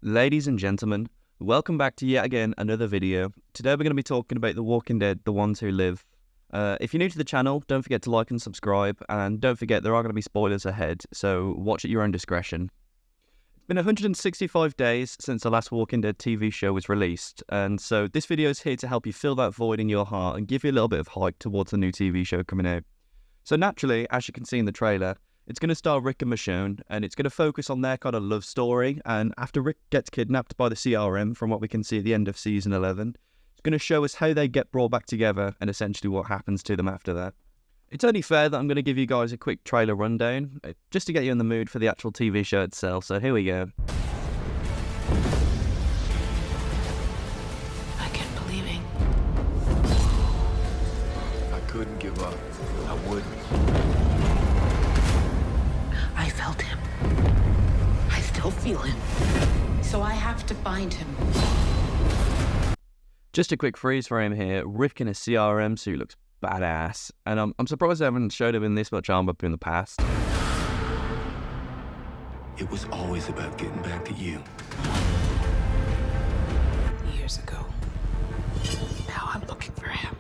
Ladies and gentlemen, welcome back to yet again another video. Today we're going to be talking about The Walking Dead, The Ones Who Live. If you're new to the channel, don't forget to like and subscribe, and don't forget there are going to be spoilers ahead, so watch at your own discretion. It's been 165 days since the last Walking Dead TV show was released, and so this video is here to help you fill that void in your heart and give you a little bit of hype towards the new TV show coming out. So naturally, as you can see in the trailer, it's going to star Rick and Michonne, and it's going to focus on their kind of love story. And after Rick gets kidnapped by the CRM, from what we can see at the end of Season 11, it's going to show us how they get brought back together and essentially what happens to them after that. It's only fair that I'm going to give you guys a quick trailer rundown, just to get you in the mood for the actual TV show itself, so here we go. I kept believing. I couldn't give up. I wouldn't. I felt him. I still feel him. So I have to find him. Just a quick freeze frame here. Rick in a CRM suit looks badass, and I'm surprised they haven't showed him in this much armor in the past. It was always about getting back to you. Years ago. Now I'm looking for him.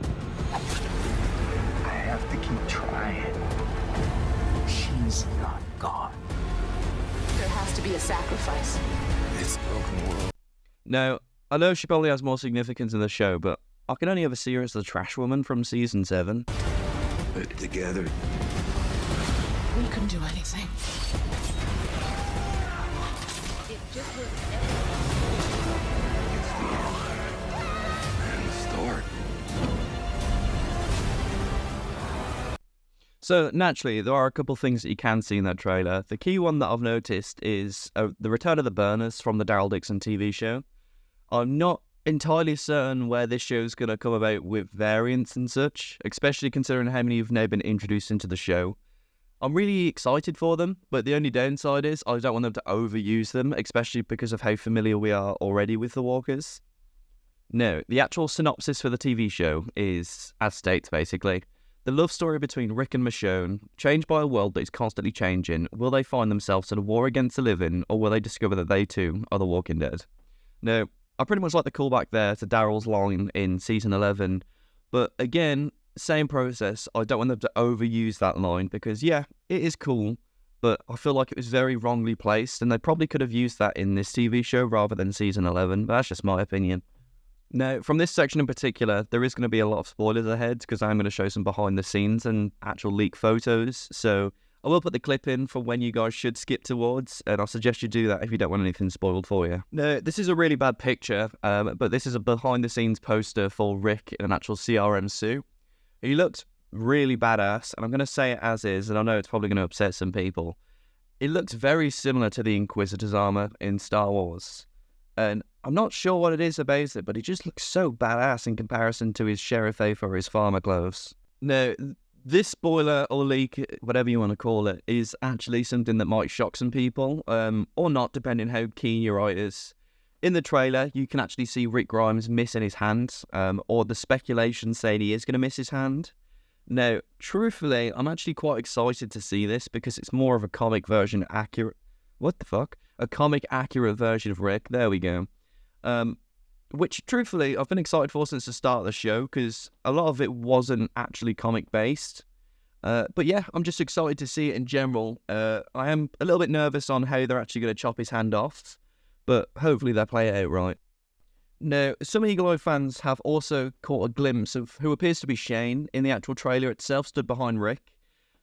I have to keep trying. She's not gone. There has to be a sacrifice. It's a broken world. Now, I know she probably has more significance in the show, but I can only ever see her as the trash woman from Season 7. But together, We can do anything. it's the end. And the start. So, naturally, there are a couple things that you can see in that trailer. The key one that I've noticed is the return of the Burners from the Daryl Dixon TV show. I'm not entirely certain where this show's going to come about with variants and such, especially considering how many have now been introduced into the show. I'm really excited for them, but the only downside is I don't want them to overuse them, especially because of how familiar we are already with the Walkers. No, the actual synopsis for the TV show is, as states basically, the love story between Rick and Michonne, changed by a world that is constantly changing. Will they find themselves in a war against the living, or will they discover that they too are the Walking Dead? Now, I pretty much like the callback there to Daryl's line in Season 11, but again, same process. I don't want them to overuse that line because, yeah, it is cool, but I feel like it was very wrongly placed, and they probably could have used that in this TV show rather than Season 11, but that's just my opinion. Now, from this section in particular, there is going to be a lot of spoilers ahead because I'm going to show some behind the scenes and actual leak photos, so I will put the clip in for when you guys should skip towards, and I'll suggest you do that if you don't want anything spoiled for you. Now, this is a really bad picture, but this is a behind-the-scenes poster for Rick in an actual CRM suit. He looked really badass, and I'm going to say it as is, and I know it's probably going to upset some people. It looks very similar to the Inquisitor's armor in Star Wars, and I'm not sure what it is about it, but he just looks so badass in comparison to his Sheriff Afe or his farmer clothes. Now, this spoiler or leak, whatever you want to call it, is actually something that might shock some people, or not, depending how keen your eye is. In the trailer, you can actually see Rick Grimes missing his hand, or the speculation saying he is going to miss his hand. Now, truthfully, I'm actually quite excited to see this because it's more of a comic version accurate... What the fuck? A comic accurate version of Rick. There we go. Which, truthfully, I've been excited for since the start of the show because a lot of it wasn't actually comic-based. But yeah, I'm just excited to see it in general. I am a little bit nervous on how they're actually going to chop his hand off, but hopefully they play it out right. Now, some Eagle Eye fans have also caught a glimpse of who appears to be Shane in the actual trailer itself stood behind Rick.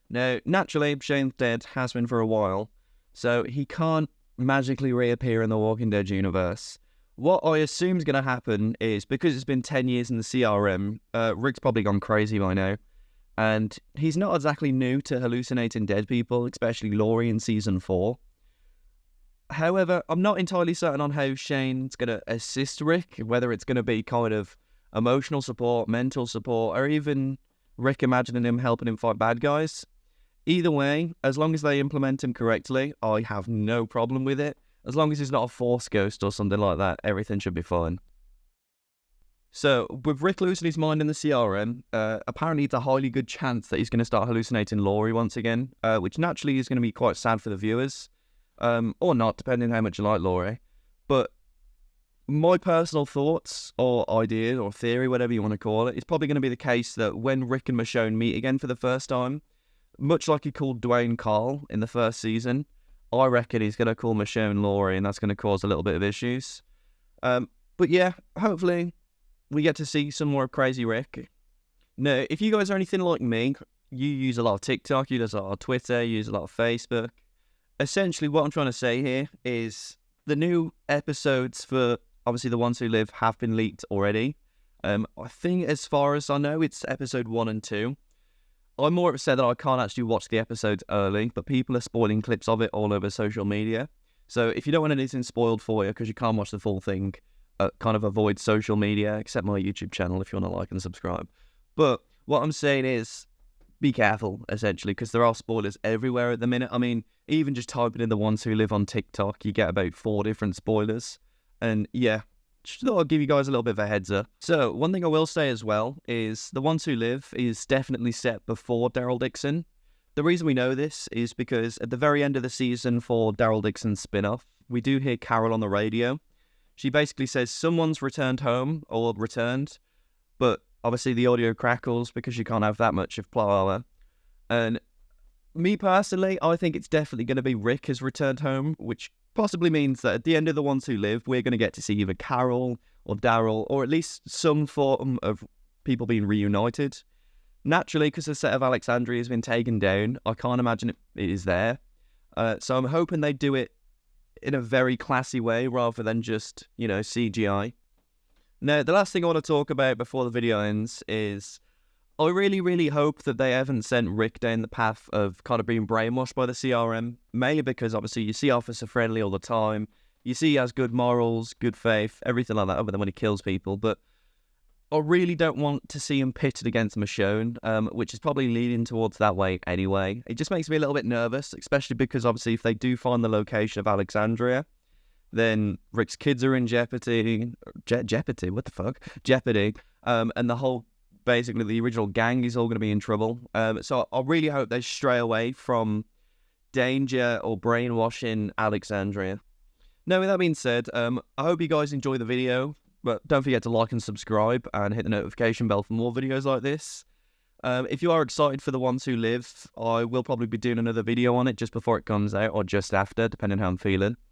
Now, naturally, Shane's dead, has been for a while, so he can't magically reappear in the Walking Dead universe. What I assume is going to happen is, because it's been 10 years in the CRM, Rick's probably gone crazy by now, and he's not exactly new to hallucinating dead people, especially Laurie in Season 4. However, I'm not entirely certain on how Shane's going to assist Rick, whether it's going to be kind of emotional support, mental support, or even Rick imagining him helping him fight bad guys. Either way, as long as they implement him correctly, I have no problem with it. As long as he's not a Force ghost or something like that, everything should be fine. So, with Rick losing his mind in the CRM, apparently it's a highly good chance that he's going to start hallucinating Laurie once again, which naturally is going to be quite sad for the viewers. Or not, depending on how much you like Laurie. But My personal thoughts or idea or theory, whatever you want to call it, it's probably going to be the case that when Rick and Michonne meet again for the first time, much like he called Dwayne Carl in the first season, I reckon he's going to call Michonne Laurie, and that's going to cause a little bit of issues. But yeah, hopefully we get to see some more of Crazy Rick. No, if you guys are anything like me, you use a lot of TikTok, you use a lot of Twitter, you use a lot of Facebook. Essentially, what I'm trying to say here is the new episodes for, obviously, The Ones Who Live have been leaked already. I think, as far as I know, it's episode 1 and 2. I'm more upset that I can't actually watch the episodes early, but people are spoiling clips of it all over social media. So if you don't want anything spoiled for you because you can't watch the full thing, kind of avoid social media, except my YouTube channel if you want to like and subscribe. But what I'm saying is, be careful, essentially, because there are spoilers everywhere at the minute. I mean, even just typing in The Ones Who Live on TikTok, you get about 4 different spoilers. And yeah, just thought I'd give you guys a little bit of a heads up. So, one thing I will say as well is The Ones Who Live is definitely set before Daryl Dixon. The reason we know this is because at the very end of the season for Daryl Dixon's spin-off, we do hear Carol on the radio. She basically says someone's returned home or returned, but obviously the audio crackles because you can't have that much of plot armor. And me personally, I think it's definitely going to be Rick has returned home, which possibly means that at the end of The Ones Who Live, we're going to get to see either Carol or Daryl, or at least some form of people being reunited. Naturally, because the set of Alexandria has been taken down, I can't imagine it is there. So I'm hoping they do it in a very classy way rather than just, CGI. Now, the last thing I want to talk about before the video ends is I really, really hope that they haven't sent Rick down the path of kind of being brainwashed by the CRM, mainly because obviously you see Officer Friendly all the time, you see he has good morals, good faith, everything like that, other than when he kills people, but I really don't want to see him pitted against Michonne, which is probably leading towards that way anyway. It just makes me a little bit nervous, especially because obviously if they do find the location of Alexandria, then Rick's kids are in jeopardy. Jeopardy? What the fuck? Jeopardy. And the whole, basically the original gang is all going to be in trouble. So I really hope they stray away from danger or brainwashing Alexandria. Now, with that being said, I hope you guys enjoy the video. But don't forget to like and subscribe and hit the notification bell for more videos like this. If you are excited for The Ones Who Live, I will probably be doing another video on it just before it comes out or just after, depending how I'm feeling.